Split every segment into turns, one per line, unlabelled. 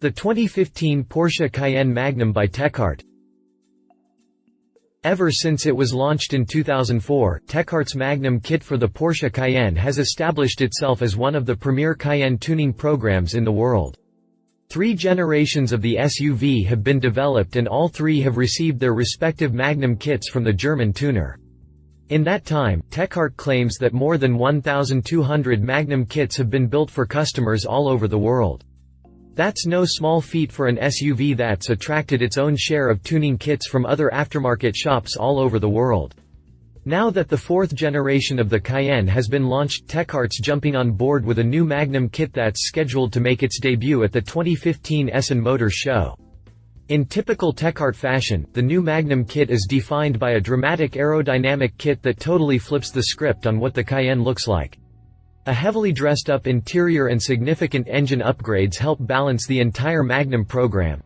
The 2015 Porsche Cayenne Magnum by TechArt. Ever since it was launched in 2004, TechArt's Magnum kit for the Porsche Cayenne has established itself as one of the premier Cayenne tuning programs in the world. 3 generations of the SUV have been developed and all 3 have received their respective Magnum kits from the German tuner. In that time, TechArt claims that more than 1,200 Magnum kits have been built for customers all over the world. That's no small feat for an SUV that's attracted its own share of tuning kits from other aftermarket shops all over the world. Now that the 4th generation of the Cayenne has been launched, TechArt's jumping on board with a new Magnum kit that's scheduled to make its debut at the 2015 Essen Motor Show. In typical TechArt fashion, the new Magnum kit is defined by a dramatic aerodynamic kit that totally flips the script on what the Cayenne looks like. A heavily dressed up interior and significant engine upgrades help balance the entire Magnum program.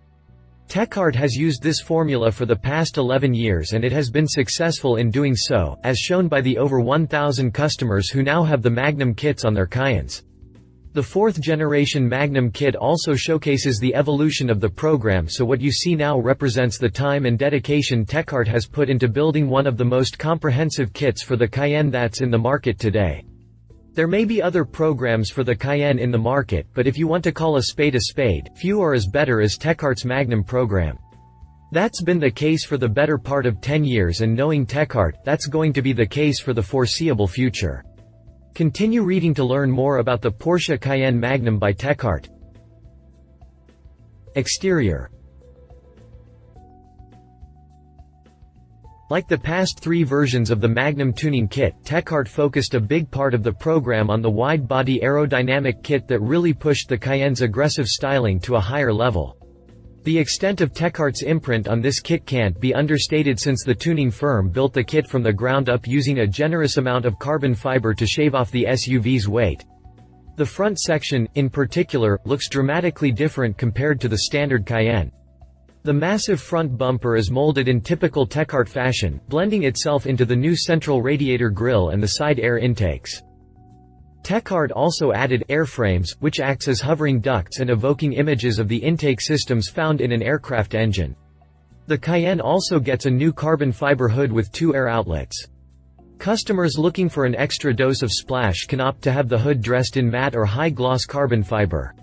TechArt has used this formula for the past 11 years and it has been successful in doing so, as shown by the over 1,000 customers who now have the Magnum kits on their Cayennes. The 4th generation Magnum kit also showcases the evolution of the program, so what you see now represents the time and dedication TechArt has put into building one of the most comprehensive kits for the Cayenne that's in the market today. There may be other programs for the Cayenne in the market, but if you want to call a spade, few are as better as TechArt's Magnum program. That's been the case for the better part of 10 years, and knowing TechArt, that's going to be the case for the foreseeable future. Continue reading to learn more about the Porsche Cayenne Magnum by TechArt. Exterior. Like the past 3 versions of the Magnum tuning kit, TechArt focused a big part of the program on the wide-body aerodynamic kit that really pushed the Cayenne's aggressive styling to a higher level. The extent of TechArt's imprint on this kit can't be understated, since the tuning firm built the kit from the ground up using a generous amount of carbon fiber to shave off the SUV's weight. The front section, in particular, looks dramatically different compared to the standard Cayenne. The massive front bumper is molded in typical TechArt fashion, blending itself into the new central radiator grille and the side air intakes. TechArt also added airframes, which acts as hovering ducts and evoking images of the intake systems found in an aircraft engine. The Cayenne also gets a new carbon fiber hood with 2 air outlets. Customers looking for an extra dose of splash can opt to have the hood dressed in matte or high-gloss carbon fiber.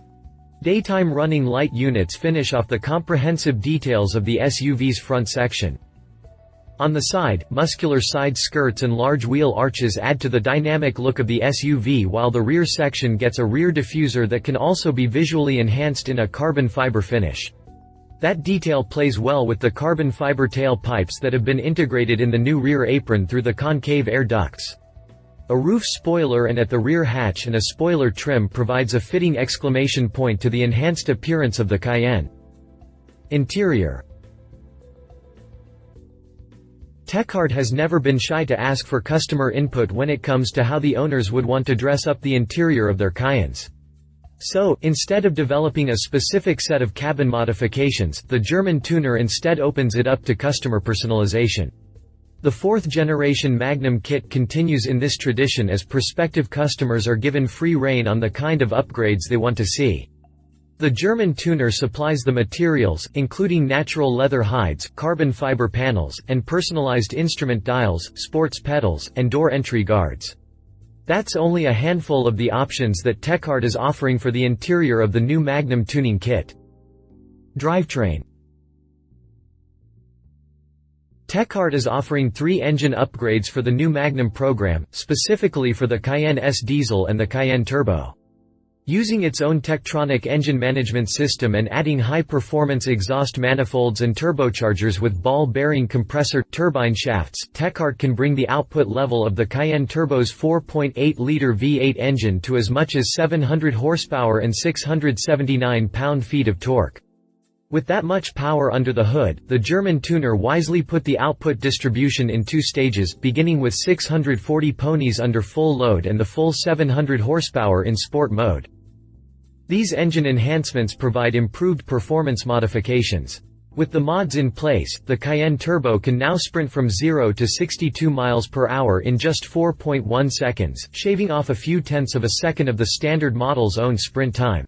Daytime running light units finish off the comprehensive details of the SUV's front section. On the side, muscular side skirts and large wheel arches add to the dynamic look of the SUV, while the rear section gets a rear diffuser that can also be visually enhanced in a carbon fiber finish. That detail plays well with the carbon fiber tail pipes that have been integrated in the new rear apron through the concave air ducts. A roof spoiler and at the rear hatch and a spoiler trim provides a fitting exclamation point to the enhanced appearance of the Cayenne. Interior. TechArt has never been shy to ask for customer input when it comes to how the owners would want to dress up the interior of their Cayennes. So, instead of developing a specific set of cabin modifications, the German tuner instead opens it up to customer personalization. The 4th generation Magnum kit continues in this tradition, as prospective customers are given free rein on the kind of upgrades they want to see. The German tuner supplies the materials, including natural leather hides, carbon fiber panels, and personalized instrument dials, sports pedals, and door entry guards. That's only a handful of the options that TechArt is offering for the interior of the new Magnum tuning kit. Drivetrain. TechArt is offering 3 engine upgrades for the new Magnum program, specifically for the Cayenne S diesel and the Cayenne Turbo. Using its own Tektronic engine management system and adding high-performance exhaust manifolds and turbochargers with ball-bearing compressor turbine shafts, TechArt can bring the output level of the Cayenne Turbo's 4.8-liter V8 engine to as much as 700 horsepower and 679 pound-feet of torque. With that much power under the hood, the German tuner wisely put the output distribution in 2 stages, beginning with 640 ponies under full load and the full 700 horsepower in sport mode. These engine enhancements provide improved performance modifications. With the mods in place, the Cayenne Turbo can now sprint from 0 to 62 miles per hour in just 4.1 seconds, shaving off a few tenths of a second of the standard model's own sprint time.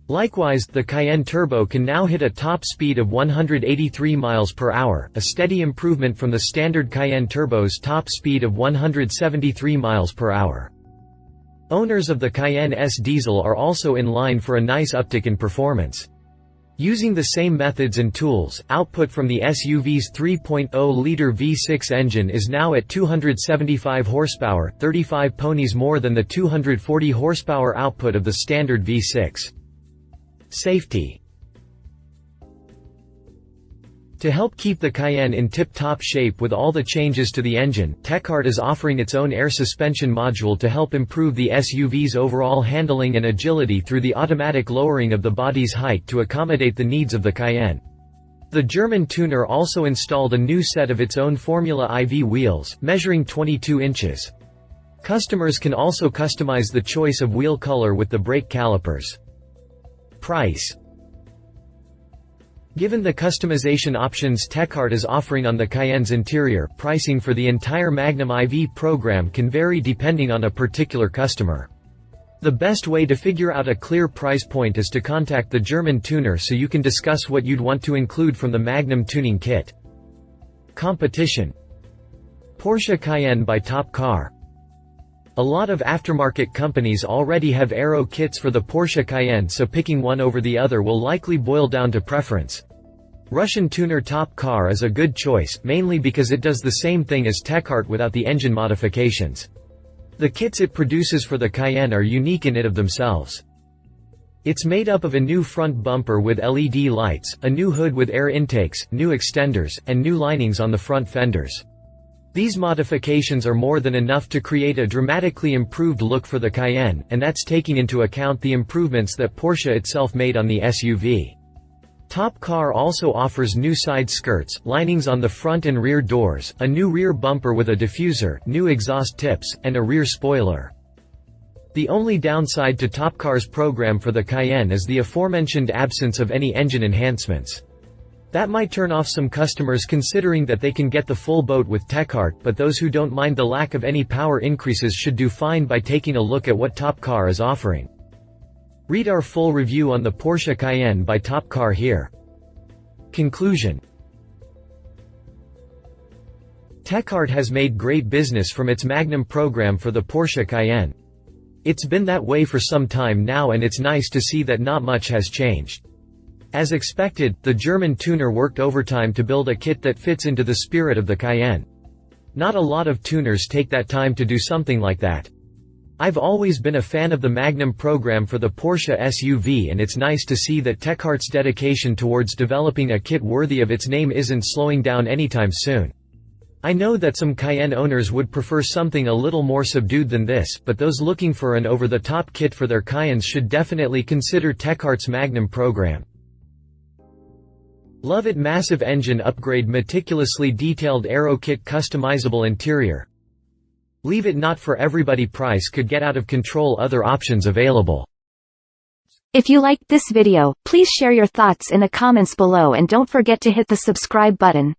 Likewise, the Cayenne Turbo can now hit a top speed of 183 miles per hour, a steady improvement from the standard Cayenne Turbo's top speed of 173 miles per hour. Owners of the Cayenne S diesel are also in line for a nice uptick in performance. Using the same methods and tools, output from the SUV's 3.0-liter V6 engine is now at 275 horsepower, 35 ponies more than the 240 horsepower output of the standard V6. Safety. To help keep the Cayenne in tip-top shape with all the changes to the engine, TechArt is offering its own air suspension module to help improve the SUV's overall handling and agility through the automatic lowering of the body's height to accommodate the needs of the Cayenne. The German tuner also installed a new set of its own Formula IV wheels, measuring 22 inches. Customers can also customize the choice of wheel color with the brake calipers. Price. Given the customization options TechArt is offering on the Cayenne's interior, pricing for the entire Magnum IV program can vary depending on a particular customer. The best way to figure out a clear price point is to contact the German tuner so you can discuss what you'd want to include from the Magnum tuning kit. Competition. Porsche Cayenne by Top Car. A lot of aftermarket companies already have aero kits for the Porsche Cayenne, so picking one over the other will likely boil down to preference. Russian tuner Top Car is a good choice, mainly because it does the same thing as TechArt without the engine modifications. The kits it produces for the Cayenne are unique in it of themselves. It's made up of a new front bumper with LED lights, a new hood with air intakes, new extenders, and new linings on the front fenders. These modifications are more than enough to create a dramatically improved look for the Cayenne, and that's taking into account the improvements that Porsche itself made on the SUV. Top Car also offers new side skirts, linings on the front and rear doors, a new rear bumper with a diffuser, new exhaust tips, and a rear spoiler. The only downside to Top Car's program for the Cayenne is the aforementioned absence of any engine enhancements. That might turn off some customers considering that they can get the full boat with TechArt, but those who don't mind the lack of any power increases should do fine by taking a look at what Top Car is offering. Read our full review on the Porsche Cayenne by Top Car here. Conclusion. TechArt has made great business from its Magnum program for the Porsche Cayenne. It's been that way for some time now, and it's nice to see that not much has changed. As expected, the German tuner worked overtime to build a kit that fits into the spirit of the Cayenne. Not a lot of tuners take that time to do something like that. I've always been a fan of the Magnum program for the Porsche SUV, and it's nice to see that TechArt's dedication towards developing a kit worthy of its name isn't slowing down anytime soon. I know that some Cayenne owners would prefer something a little more subdued than this, but those looking for an over-the-top kit for their Cayennes should definitely consider TechArt's Magnum program. Love it. Massive engine upgrade, meticulously detailed aero kit, customizable interior. Leave it not for everybody. Price could get out of control. Other options available.
If you liked this video, please share your thoughts in the comments below and don't forget to hit the subscribe button.